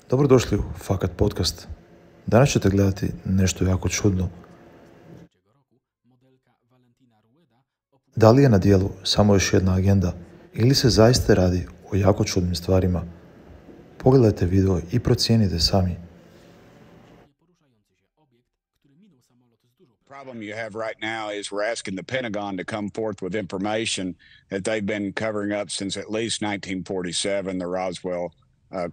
Dobrodošli u Fakat Podcast. Danas ćete gledati nešto jako čudno. Da li je na dijelu samo još jedna agenda ili se zaista radi o jako čudnim stvarima? Pogledajte video i procijenite sami. Problem you have right now is we're asking the Pentagon to come forth with information that they've been covering up since at least 1947, the Roswell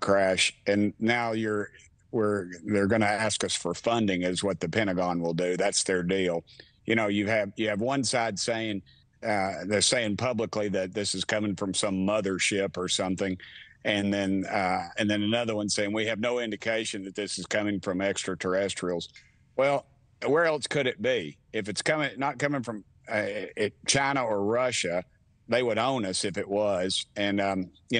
crash, and now they're going to ask us for funding, is what the Pentagon will do. That's their deal. You know, you have one side saying they're saying publicly that this is coming from some mothership or something, and then another one saying we have no indication that this is coming from extraterrestrials. Well, where else could it be? If it's not coming from China or Russia, they would own us if it was. And,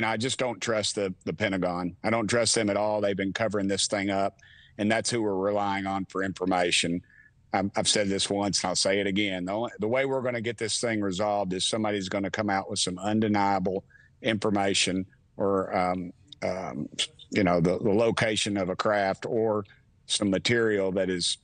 I just don't trust the Pentagon. I don't trust them at all. They've been covering this thing up, and that's who we're relying on for information. I've said this once, and I'll say it again. The way we're going to get this thing resolved is somebody's going to come out with some undeniable information or, the location of a craft or some material that is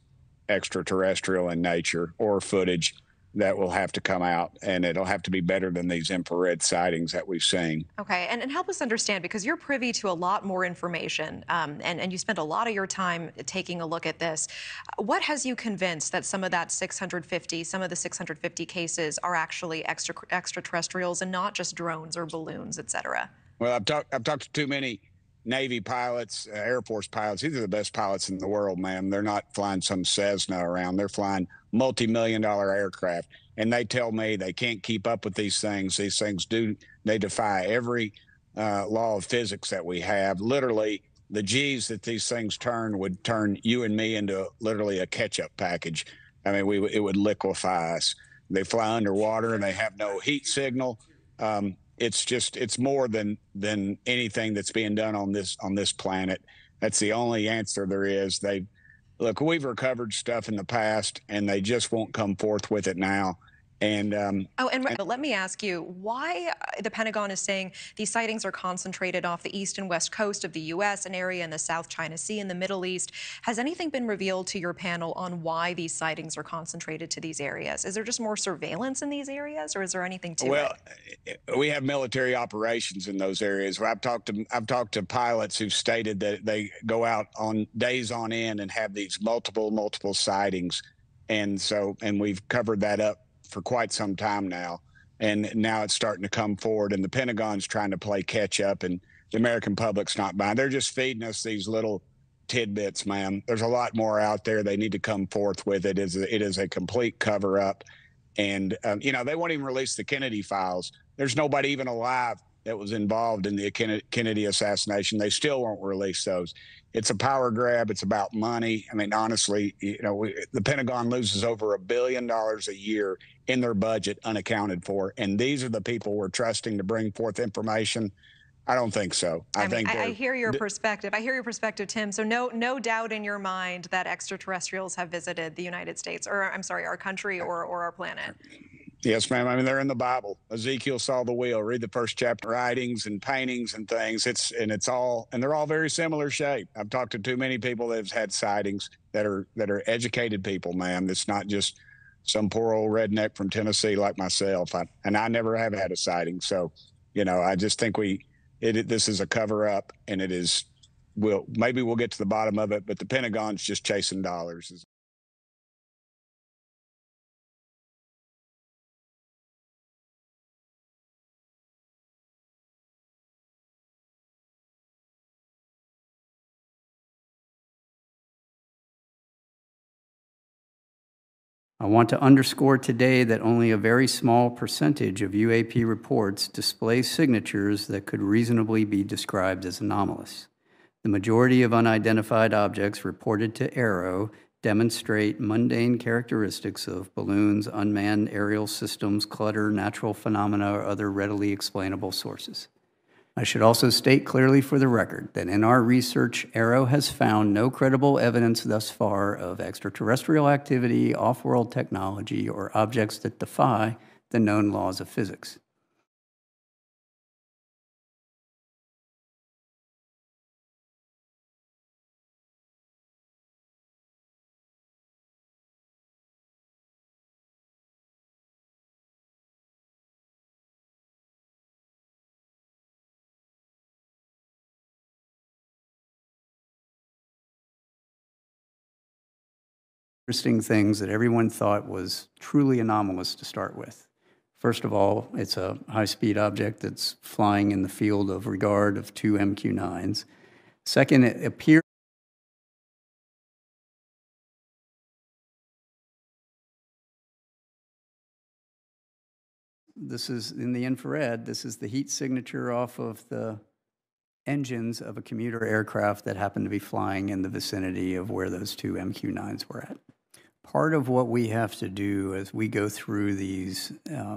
extraterrestrial in nature, or footage that will have to come out, and it'll have to be better than these infrared sightings that we've seen. Okay, and help us understand, because you're privy to a lot more information, and you spent a lot of your time taking a look at this. What has you convinced that some of the 650 cases are actually extraterrestrials and not just drones or balloons, et cetera? Well, I've talked to too many Navy pilots, Air Force pilots. These are the best pilots in the world, ma'am. They're not flying some Cessna around. They're flying multi-million-dollar aircraft, and they tell me they can't keep up with these things. These things they defy every law of physics that we have. Literally, the G's that these things would turn you and me into literally a ketchup package. I mean, it would liquefy us. They fly underwater, and they have no heat signal. It's more than anything that's being done on this planet. That's the only answer there is. We've recovered stuff in the past, and they just won't come forth with it now. And let me ask you, why the Pentagon is saying these sightings are concentrated off the east and west coast of the U.S., an area in the South China Sea in the Middle East. Has anything been revealed to your panel on why these sightings are concentrated to these areas? Is there just more surveillance in these areas, or is there anything to it? Well, we have military operations in those areas. I've talked to pilots who've stated that they go out on days on end and have these multiple sightings, and we've covered that up for quite some time now, and now it's starting to come forward, and the Pentagon's trying to play catch up, and the American public's not buying. They're just feeding us these little tidbits, ma'am. There's a lot more out there. They need to come forth with it. It is a complete cover up, and they won't even release the Kennedy files. There's nobody even alive that was involved in the Kennedy assassination. They still won't release those. It's a power grab. It's about money. I mean, honestly, the Pentagon loses over $1 billion a year in their budget unaccounted for. And these are the people we're trusting to bring forth information. I don't think so. I hear your perspective. I hear your perspective, Tim. So no doubt in your mind that extraterrestrials have visited the United States, or I'm sorry, our country or our planet. Yes, ma'am. I mean, they're in the Bible. Ezekiel saw the wheel. Read the first chapter. Writings and paintings and things. They're all very similar shape. I've talked to too many people that have had sightings that are educated people, ma'am. It's not just some poor old redneck from Tennessee like myself. I never have had a sighting. So, I just think this is a cover up, and maybe we'll get to the bottom of it, but the Pentagon's just chasing dollars. I want to underscore today that only a very small percentage of UAP reports display signatures that could reasonably be described as anomalous. The majority of unidentified objects reported to AARO demonstrate mundane characteristics of balloons, unmanned aerial systems, clutter, natural phenomena, or other readily explainable sources. I should also state clearly for the record that in our research, AARO has found no credible evidence thus far of extraterrestrial activity, off-world technology, or objects that defy the known laws of physics. Interesting things that everyone thought was truly anomalous to start with. First of all, it's a high-speed object that's flying in the field of regard of 2 MQ-9s. Second, it appears this is in the infrared. This is the heat signature off of the engines of a commuter aircraft that happened to be flying in the vicinity of where those 2 MQ-9s were at. Part of what we have to do as we go through these,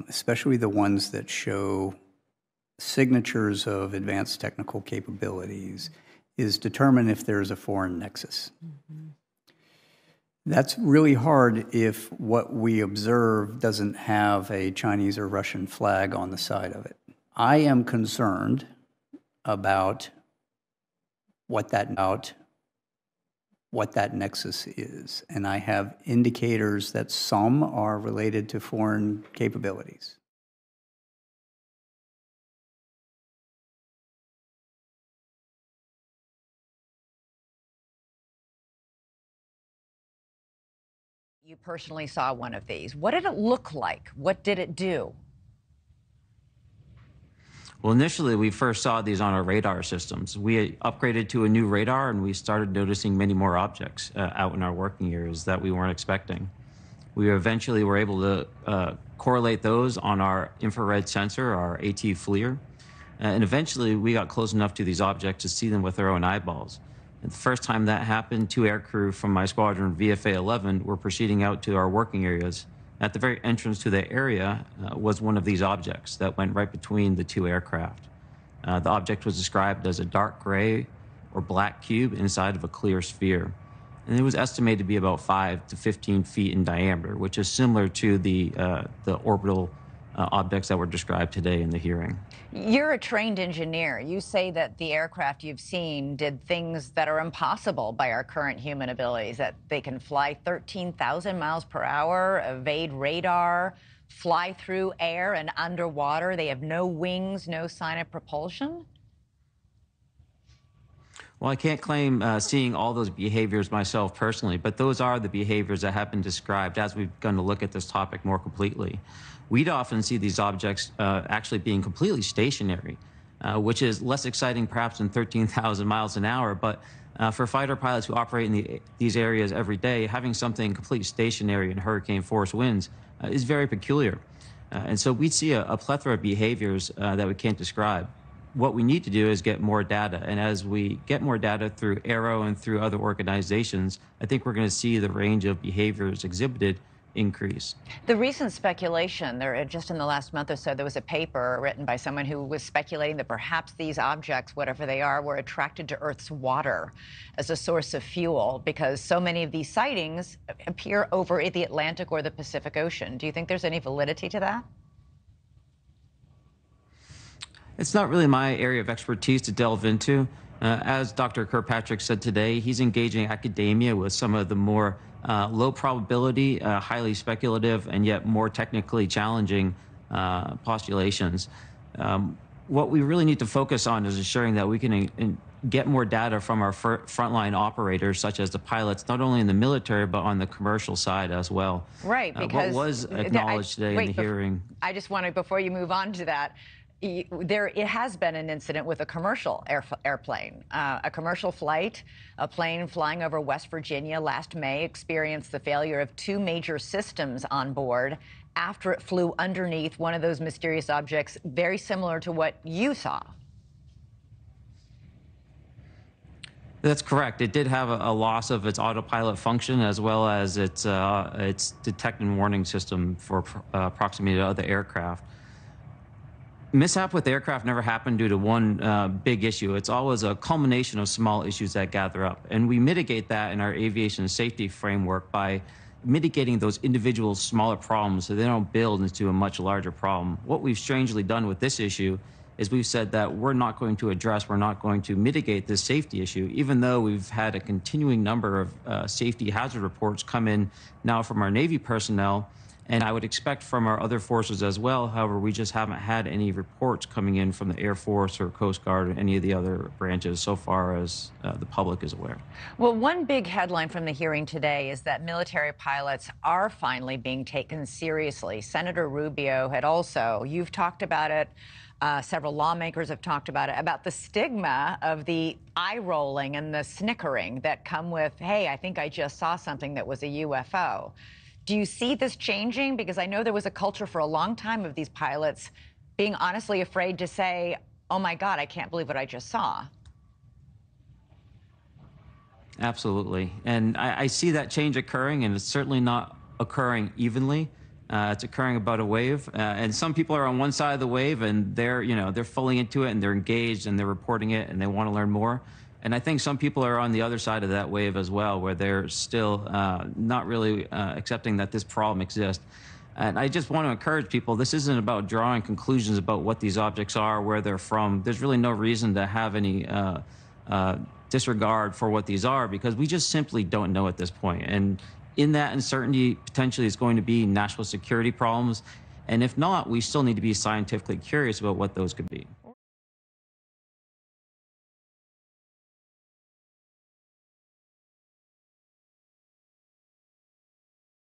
especially the ones that show signatures of advanced technical capabilities, is determine if there's a foreign nexus. Mm-hmm. That's really hard if what we observe doesn't have a Chinese or Russian flag on the side of it. I am concerned about what that nexus is, and I have indicators that some are related to foreign capabilities. You personally saw one of these. What did it look like? What did it do? Well, initially, we first saw these on our radar systems. We upgraded to a new radar, and we started noticing many more objects out in our working areas that we weren't expecting. We eventually were able to correlate those on our infrared sensor, our AT FLIR, and eventually we got close enough to these objects to see them with our own eyeballs. And the first time that happened, 2 aircrew from my squadron, VFA 11, were proceeding out to our working areas. At the very entrance to the area was one of these objects that went right between the 2 aircraft. The object was described as a dark gray or black cube inside of a clear sphere. And it was estimated to be about 5 to 15 feet in diameter, which is similar to the orbital objects that were described today in the hearing. You're a trained engineer. You say that the aircraft you've seen did things that are impossible by our current human abilities, that they can fly 13,000 miles per hour, evade radar, fly through air and underwater. They have no wings, no sign of propulsion. Well, I can't claim seeing all those behaviors myself personally, but those are the behaviors that have been described as we've begun to look at this topic more completely. We'd often see these objects actually being completely stationary, which is less exciting perhaps than 13,000 miles an hour, but for fighter pilots who operate in these areas every day, having something completely stationary in hurricane force winds is very peculiar. And so we'd see a plethora of behaviors that we can't describe. What we need to do is get more data. And as we get more data through Aero and through other organizations, I think we're going to see the range of behaviors exhibited increase. The recent speculation, just in the last month or so, there was a paper written by someone who was speculating that perhaps these objects, whatever they are, were attracted to Earth's water as a source of fuel because so many of these sightings appear over the Atlantic or the Pacific Ocean. Do you think there's any validity to that? It's not really my area of expertise to delve into. As Dr. Kirkpatrick said today, he's engaging academia with some of the more low probability, highly speculative, and yet more technically challenging postulations. What we really need to focus on is ensuring that we can get more data from our frontline operators, such as the pilots, not only in the military, but on the commercial side as well. Right, because what was acknowledged today in the hearing. I just want to, before you move on to that, it has been an incident with a commercial airplane. A commercial flight, a plane flying over West Virginia last May experienced the failure of 2 major systems on board after it flew underneath one of those mysterious objects, very similar to what you saw. That's correct. It did have a loss of its autopilot function as well as its detect and warning system for proximity to other aircraft. Mishap with aircraft never happened due to one big issue. It's always a culmination of small issues that gather up. And we mitigate that in our aviation safety framework by mitigating those individual smaller problems so they don't build into a much larger problem. What we've strangely done with this issue is we've said that we're not going to mitigate this safety issue, even though we've had a continuing number of safety hazard reports come in now from our Navy personnel And I would expect from our other forces as well. However, we just haven't had any reports coming in from the Air Force or Coast Guard or any of the other branches so far as the public is aware. Well, one big headline from the hearing today is that military pilots are finally being taken seriously. Senator Rubio had also, you've talked about it, several lawmakers have talked about it, about the stigma of the eye rolling and the snickering that come with, hey, I think I just saw something that was a UFO. Do you see this changing? Because I know there was a culture for a long time of these pilots being honestly afraid to say, oh my God, I can't believe what I just saw. Absolutely. And I see that change occurring, and it's certainly not occurring evenly. It's occurring about a wave. And some people are on one side of the wave and they're fully into it and they're engaged and they're reporting it and they want to learn more. And I think some people are on the other side of that wave as well, where they're still not really accepting that this problem exists. And I just want to encourage people, this isn't about drawing conclusions about what these objects are, where they're from. There's really no reason to have any disregard for what these are, because we just simply don't know at this point. And in that uncertainty, potentially is going to be national security problems. And if not, we still need to be scientifically curious about what those could be.